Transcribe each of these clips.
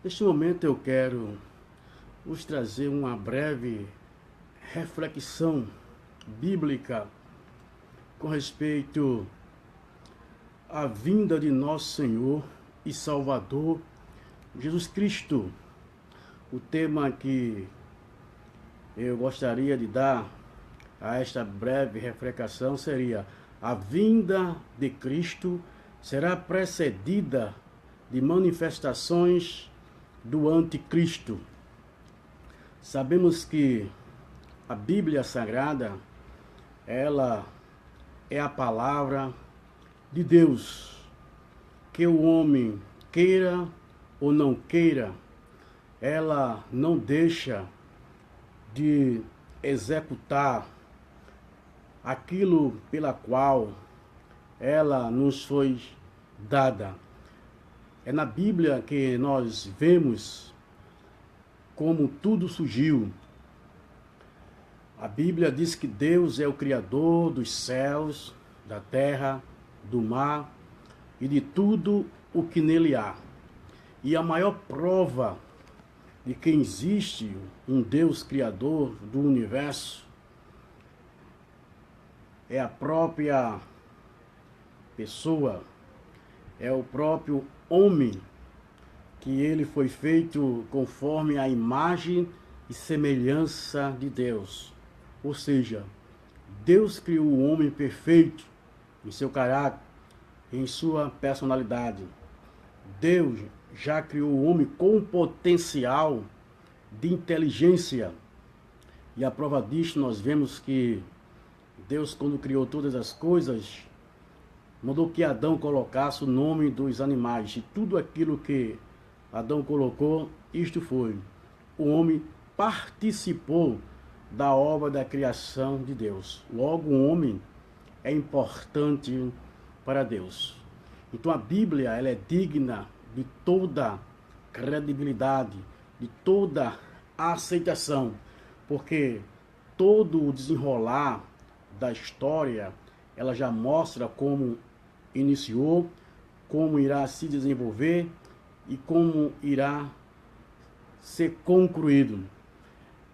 Neste momento eu quero vos trazer uma breve reflexão bíblica com respeito à vinda de nosso Senhor e Salvador Jesus Cristo. O tema que eu gostaria de dar a esta breve reflexão seria: a vinda de Cristo será precedida de manifestações do anticristo. Sabemos que a Bíblia Sagrada, ela é a palavra de Deus, que o homem queira ou não queira, ela não deixa de executar aquilo pela qual ela nos foi dada. É na Bíblia que nós vemos como tudo surgiu. A Bíblia diz que Deus é o Criador dos céus, da terra, do mar e de tudo o que nele há. E a maior prova de que existe um Deus Criador do universo é a própria pessoa, é o próprio homem, que ele foi feito conforme a imagem e semelhança de Deus. Ou seja, Deus criou o homem perfeito em seu caráter, em sua personalidade. Deus já criou o homem com potencial de inteligência. E a prova disso nós vemos que Deus, quando criou todas as coisas, mandou que Adão colocasse o nome dos animais. E tudo aquilo que Adão colocou, isto foi. O homem participou da obra da criação de Deus. Logo, o homem é importante para Deus. Então a Bíblia, ela é digna de toda credibilidade, de toda aceitação, porque todo o desenrolar da história, ela já mostra como iniciou, como irá se desenvolver e como irá ser concluído.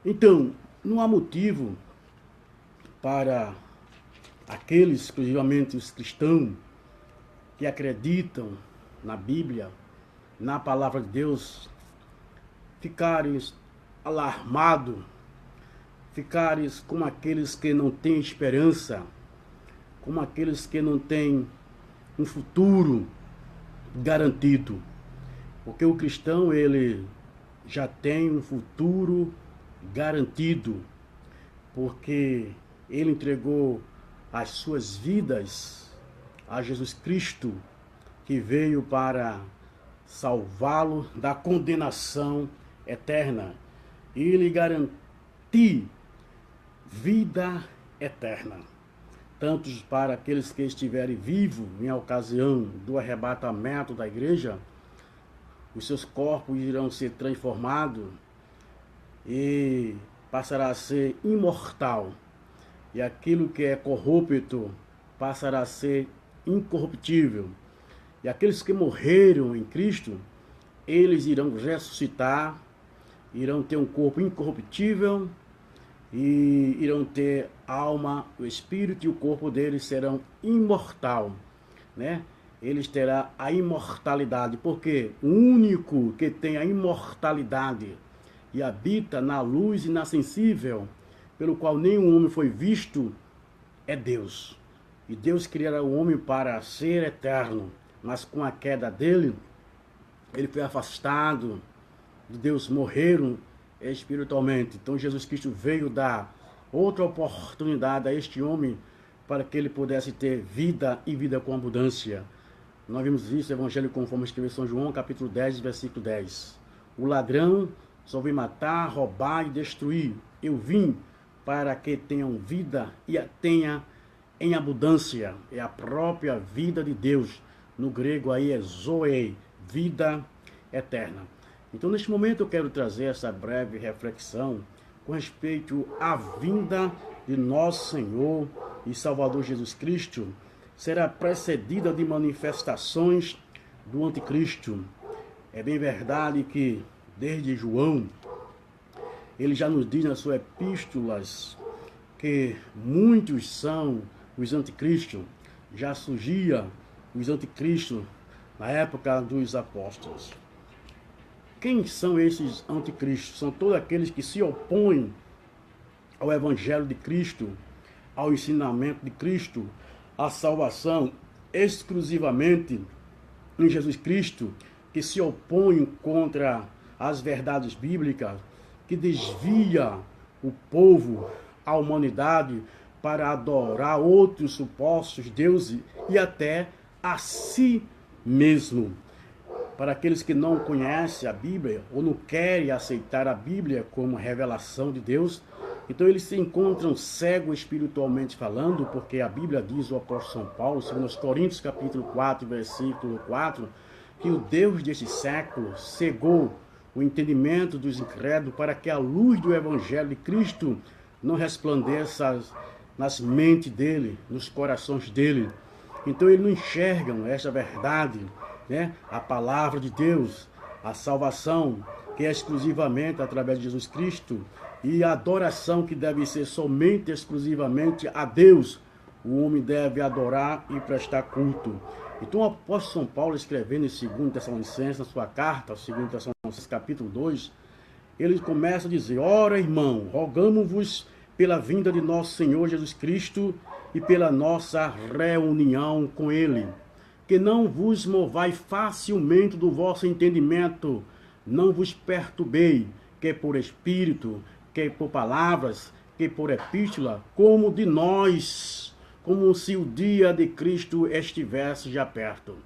Então, não há motivo para aqueles, exclusivamente os cristãos, que acreditam na Bíblia, na palavra de Deus, ficarem alarmados, ficarem como aqueles que não têm esperança, como aqueles que não têm um futuro garantido. Porque o cristão, ele já tem um futuro garantido, porque ele entregou as suas vidas a Jesus Cristo, que veio para salvá-lo da condenação eterna e lhe garantir vida eterna, tanto para aqueles que estiverem vivos em ocasião do arrebatamento da igreja. Os seus corpos irão ser transformados e passará a ser imortal. E aquilo que é corrupto passará a ser incorruptível. E aqueles que morreram em Cristo, eles irão ressuscitar, irão ter um corpo incorruptível e irão ter alma, o espírito e o corpo deles serão imortal, né? Eles terão a imortalidade, porque o único que tem a imortalidade e habita na luz inacessível, pelo qual nenhum homem foi visto, é Deus. E Deus criara o homem para ser eterno, mas com a queda dele, ele foi afastado de Deus, morreram espiritualmente. Então Jesus Cristo veio dar outra oportunidade a este homem para que ele pudesse ter vida e vida com abundância. Nós vimos isso no Evangelho conforme escreveu São João, capítulo 10, versículo 10. O ladrão só vem matar, roubar e destruir. Eu vim para que tenham vida e a tenha em abundância. É a própria vida de Deus. No grego aí é zoe, vida eterna. Então, neste momento, eu quero trazer essa breve reflexão com respeito à vinda de nosso Senhor e Salvador Jesus Cristo. Será precedida de manifestações do anticristo. É bem verdade que desde João, ele já nos diz nas suas epístolas que muitos são os anticristos. Já surgia os anticristos na época dos apóstolos. Quem são esses anticristos? São todos aqueles que se opõem ao Evangelho de Cristo, ao ensinamento de Cristo, à salvação exclusivamente em Jesus Cristo, que se opõem contra as verdades bíblicas, que desvia o povo, a humanidade, para adorar outros supostos deuses e até a si mesmo. Para aqueles que não conhecem a Bíblia ou não querem aceitar a Bíblia como revelação de Deus, então eles se encontram cegos espiritualmente falando, porque a Bíblia diz, o apóstolo São Paulo, segundo os Coríntios capítulo 4, versículo 4, que o Deus deste século cegou o entendimento dos incrédulos para que a luz do Evangelho de Cristo não resplandeça nas mentes dele, nos corações dele. Então eles não enxergam esta verdade, né? A palavra de Deus, a salvação, que é exclusivamente através de Jesus Cristo, e a adoração que deve ser somente, exclusivamente a Deus. O homem deve adorar e prestar culto. Então o apóstolo São Paulo, escrevendo em 2 Tessalonicenses, na sua carta, 2 Tessalonicenses capítulo 2, ele começa a dizer: ora, irmão, rogamo-vos pela vinda de nosso Senhor Jesus Cristo e pela nossa reunião com Ele, que não vos movai facilmente do vosso entendimento, não vos perturbei, quer por espírito, quer por palavras, quer por epístola, como de nós, como se o dia de Cristo estivesse já perto.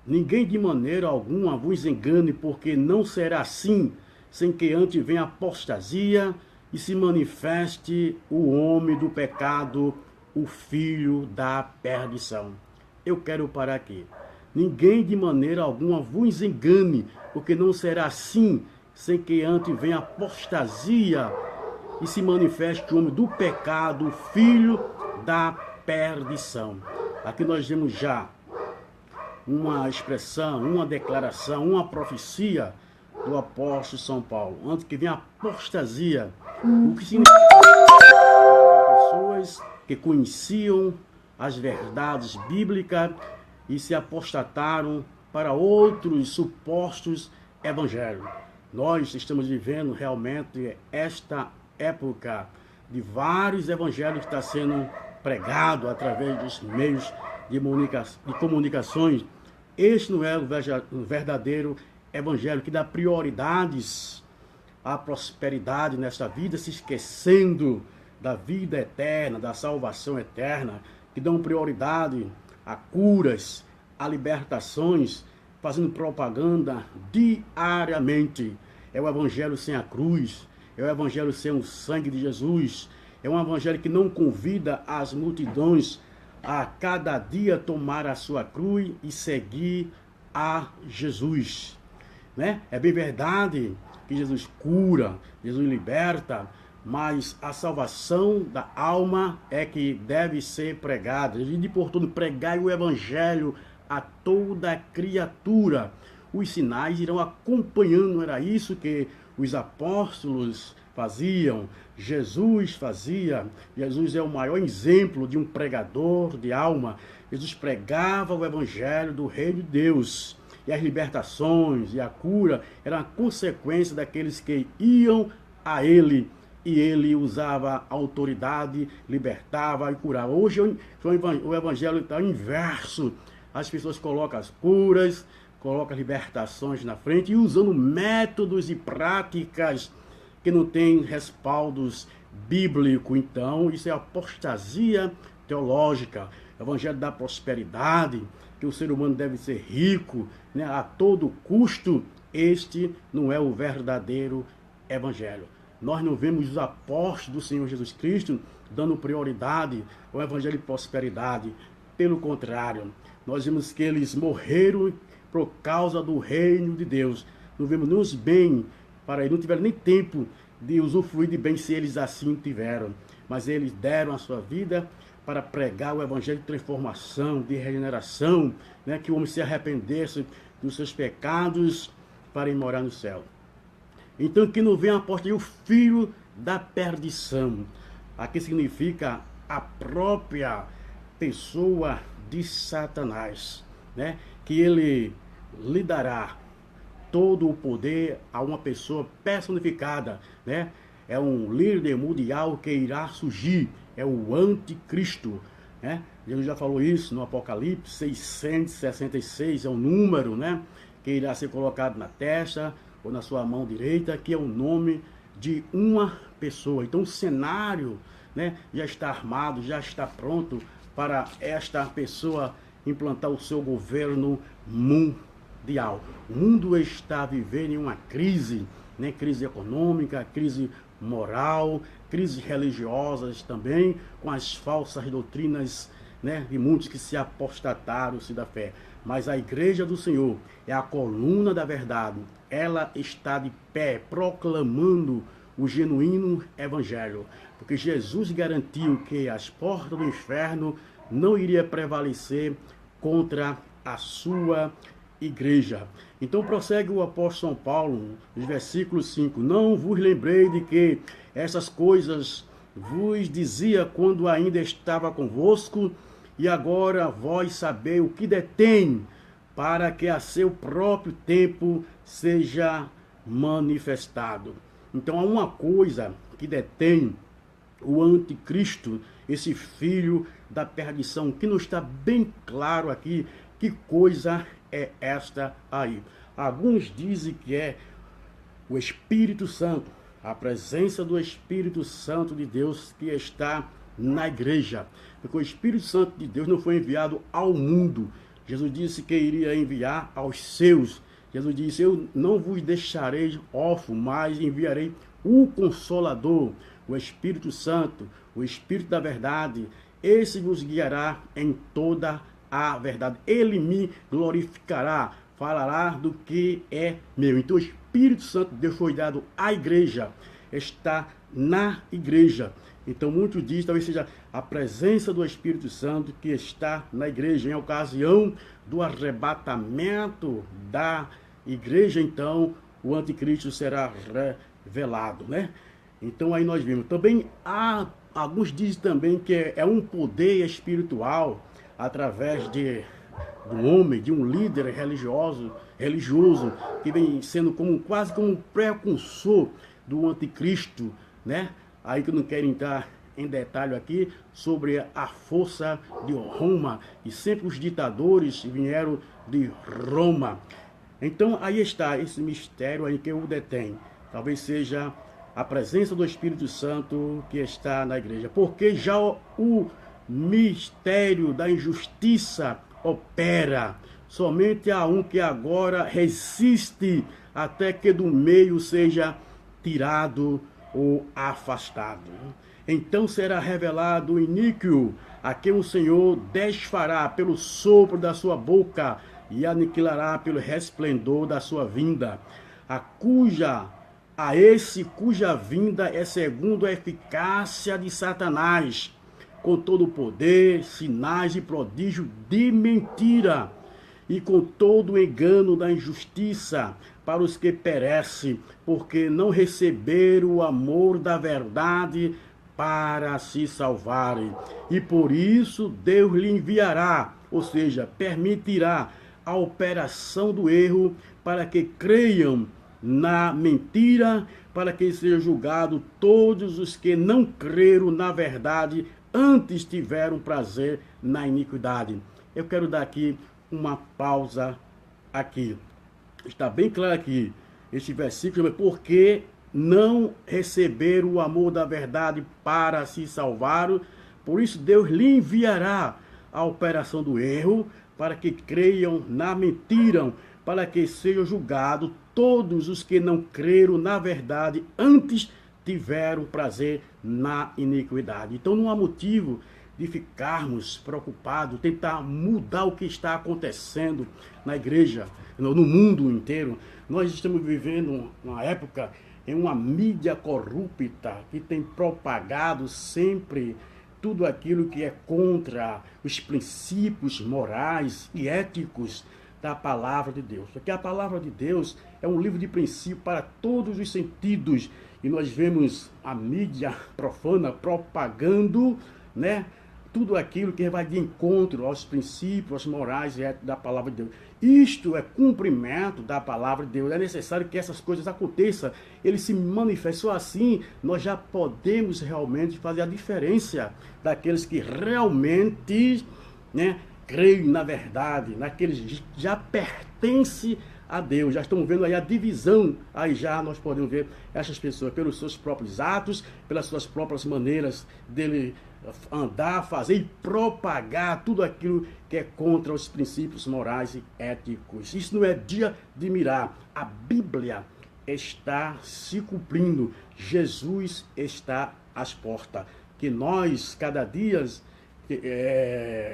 Ninguém de maneira alguma vos engane, porque não será assim, sem que antes venha apostasia e se manifeste o homem do pecado, o filho da perdição. Eu quero parar aqui. Ninguém de maneira alguma vos engane, porque não será assim, sem que antes venha apostasia e se manifeste o homem do pecado, o filho da perdição. Aqui nós vemos já uma expressão, uma declaração, uma profecia do apóstolo São Paulo. Antes que venha apostasia, o que significa pessoas que conheciam as verdades bíblicas e se apostataram para outros supostos evangelhos. Nós estamos vivendo realmente esta época de vários evangelhos que está sendo pregado através dos meios de comunicações. Este não é o verdadeiro evangelho que dá prioridades à prosperidade nesta vida, se esquecendo da vida eterna, da salvação eterna, que dão prioridade a curas, a libertações, fazendo propaganda diariamente. É o evangelho sem a cruz, é o evangelho sem o sangue de Jesus, é um evangelho que não convida as multidões a cada dia tomar a sua cruz e seguir a Jesus, né? É bem verdade que Jesus cura, Jesus liberta, mas a salvação da alma é que deve ser pregada. E por tudo, pregai o evangelho a toda criatura. Os sinais irão acompanhando, era isso que os apóstolos faziam, Jesus fazia. Jesus é o maior exemplo de um pregador de alma. Jesus pregava o evangelho do reino de Deus. E as libertações e a cura eram a consequência daqueles que iam a ele. E ele usava autoridade, libertava e curava. Hoje o evangelho está inverso. As pessoas colocam as curas, colocam as libertações na frente e usando métodos e práticas que não têm respaldos bíblicos. Então, isso é apostasia teológica. O evangelho da prosperidade, que o ser humano deve ser rico, né, a todo custo. Este não é o verdadeiro evangelho. Nós não vemos os apóstolos do Senhor Jesus Cristo dando prioridade ao evangelho de prosperidade. Pelo contrário, nós vemos que eles morreram por causa do reino de Deus. Não vemos nem os bens para eles, não tiveram nem tempo de usufruir de bens se eles assim tiveram. Mas eles deram a sua vida para pregar o evangelho de transformação, de regeneração, né? Que o homem se arrependesse dos seus pecados para ir morar no céu. Então, que não vem a aposta o filho da perdição. Aqui significa a própria pessoa de Satanás, né? Que ele lhe dará todo o poder a uma pessoa personificada, né? É um líder mundial que irá surgir, é o anticristo, né? Jesus já falou isso no Apocalipse 666, é um número, né? Que irá ser colocado na testa ou na sua mão direita, que é o nome de uma pessoa. Então o cenário, né, já está armado, já está pronto para esta pessoa implantar o seu governo mundial. O mundo está vivendo em uma crise, né? Crise econômica, crise moral, crises religiosas também, com as falsas doutrinas, né, de muitos que se apostataram-se da fé. Mas a igreja do Senhor é a coluna da verdade. Ela está de pé, proclamando o genuíno evangelho. Porque Jesus garantiu que as portas do inferno não iriam prevalecer contra a sua igreja. Então prossegue o apóstolo São Paulo, no versículo 5. Não vos lembrei de que essas coisas vos dizia quando ainda estava convosco, e agora vós sabeis o que detém, para que a seu próprio tempo seja manifestado. Então há uma coisa que detém o anticristo, esse filho da perdição, que não está bem claro aqui que coisa é esta aí. Alguns dizem que é o Espírito Santo, a presença do Espírito Santo de Deus que está na igreja. Porque o Espírito Santo de Deus não foi enviado ao mundo. Jesus disse que iria enviar aos seus. Jesus disse, eu não vos deixarei órfãos, mas enviarei o Consolador, o Espírito Santo, o Espírito da verdade. Esse vos guiará em toda a verdade. Ele me glorificará, falará do que é meu. Então o Espírito Santo de Deus foi dado à igreja, está na igreja. Então muitos dizem, talvez seja a presença do Espírito Santo que está na igreja. Em ocasião do arrebatamento da igreja, então o anticristo será revelado, né? Então aí nós vimos. Também há, alguns dizem também que é um poder espiritual através de um homem, de um líder religioso, que vem sendo como quase como um precursor do anticristo, né? Aí que eu não quero entrar em detalhe aqui sobre a força de Roma, e sempre os ditadores vieram de Roma. Então aí está esse mistério aí que eu detém. Talvez seja a presença do Espírito Santo que está na igreja, porque já o mistério da injustiça opera. Somente há um que agora resiste até que do meio seja tirado ou afastado. Então será revelado o iníquo, a quem o Senhor desfará pelo sopro da sua boca e aniquilará pelo resplendor da sua vinda, a esse cuja vinda é segundo a eficácia de Satanás, com todo o poder, sinais e prodígio de mentira, e com todo o engano da injustiça, para os que perecem, porque não receberam o amor da verdade para se salvarem. E por isso Deus lhe enviará, ou seja, permitirá a operação do erro, para que creiam na mentira, para que sejam julgados todos os que não creram na verdade, antes tiveram prazer na iniquidade. Eu quero dar aqui uma pausa aqui. Está bem claro aqui, este versículo, porque não receberam o amor da verdade para se salvar. Por isso Deus lhe enviará a operação do erro, para que creiam na mentira, para que sejam julgados todos os que não creram na verdade, antes tiveram prazer na iniquidade. Então não há motivo de ficarmos preocupados, tentar mudar o que está acontecendo na igreja, no mundo inteiro. Nós estamos vivendo uma época em uma mídia corrupta que tem propagado sempre tudo aquilo que é contra os princípios morais e éticos da palavra de Deus. Porque a palavra de Deus é um livro de princípio para todos os sentidos. E nós vemos a mídia profana propagando, né, tudo aquilo que vai de encontro aos princípios morais e éticos da palavra de Deus. Isto é cumprimento da palavra de Deus. É necessário que essas coisas aconteçam. Ele se manifestou assim, nós já podemos realmente fazer a diferença daqueles que realmente, né, creem na verdade, naqueles que já pertencem a Deus. Já estamos vendo aí a divisão, aí já nós podemos ver essas pessoas pelos seus próprios atos, pelas suas próprias maneiras dele andar, fazer e propagar tudo aquilo que é contra os princípios morais e éticos. Isso não é dia de mirar. A Bíblia está se cumprindo. Jesus está às portas. Que nós, cada dia,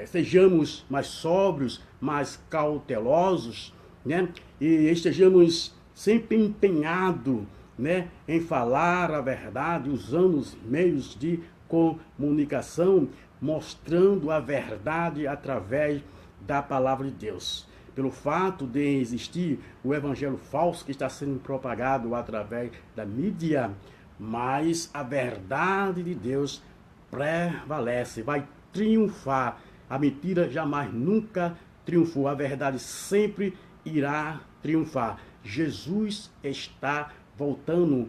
sejamos mais sóbrios, mais cautelosos, né? E estejamos sempre empenhados, né, em falar a verdade, usando os meios de comunicação, mostrando a verdade através da palavra de Deus. Pelo fato de existir o evangelho falso que está sendo propagado através da mídia, mas a verdade de Deus prevalece, vai triunfar. A mentira jamais, nunca triunfou. A verdade sempre irá triunfar. Jesus está voltando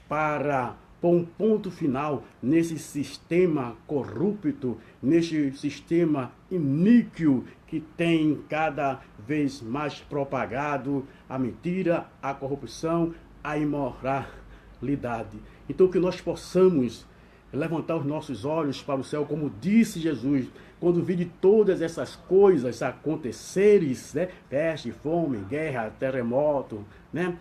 para pôr um ponto final nesse sistema corrupto, nesse sistema iníquo que tem cada vez mais propagado a mentira, a corrupção, a imoralidade. Então que nós possamos levantar os nossos olhos para o céu, como disse Jesus, quando vi de todas essas coisas acontecerem, né? Peste, fome, guerra, terremoto, né?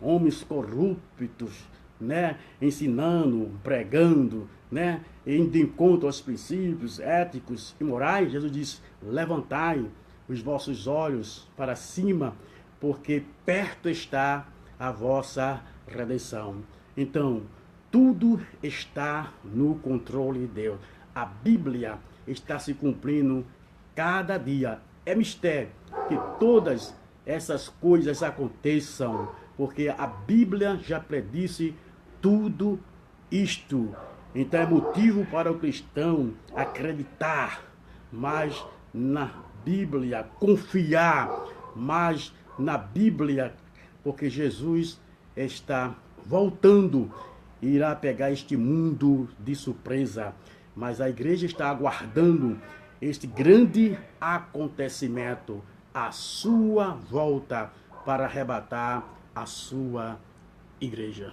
Homens corruptos, né? Ensinando, pregando, né? Indo de encontro aos princípios éticos e morais. Jesus diz: levantai os vossos olhos para cima, porque perto está a vossa redenção. Então, tudo está no controle de Deus. A Bíblia está se cumprindo cada dia. É mistério que todas essas coisas aconteçam, porque a Bíblia já predisse tudo isto. Então é motivo para o cristão acreditar mais na Bíblia, confiar mais na Bíblia, porque Jesus está voltando, irá pegar este mundo de surpresa, mas a igreja está aguardando este grande acontecimento, a sua volta para arrebatar a sua igreja.